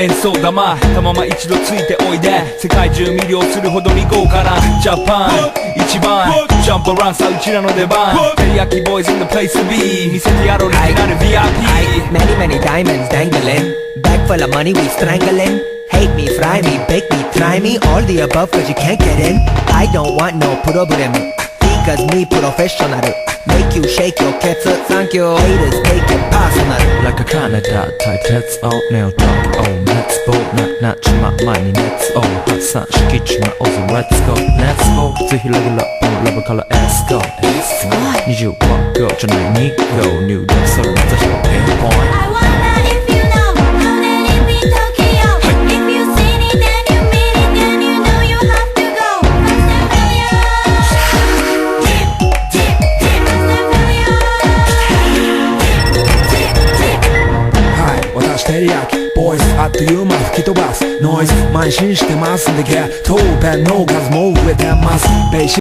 演奏玉たまま一度ついておいで世界中魅了するほどに豪華なジャパン一番ジャンプアランさうちらの出番テリヤキボーイズ in the place to be 見せてやろうリジナル VIP Many many diamonds dangling Bag full of money we strangling Hate me, fry me, bake me, try me All the above cause you can't get in I don't want no problem Because me professional Make you shake your cats up Thank you Haters take it personal Like a Canada type Let's all now talk on Let's go 나 치마 많이 Let's all 확산시키지마 어서 Let's go Let's go 또 힐러글러 Level color Let's go Let's go 20번 go 전화에 니고 New dance 소리 맞아 show pinpoint I wonder if you know How that it be Tokyo If you seen it then you mean it Then you know you have to go私テリヤキボイスあっという間吹き飛ばすノイズ慢心してますんでゲットペンの数も増えてますベーシ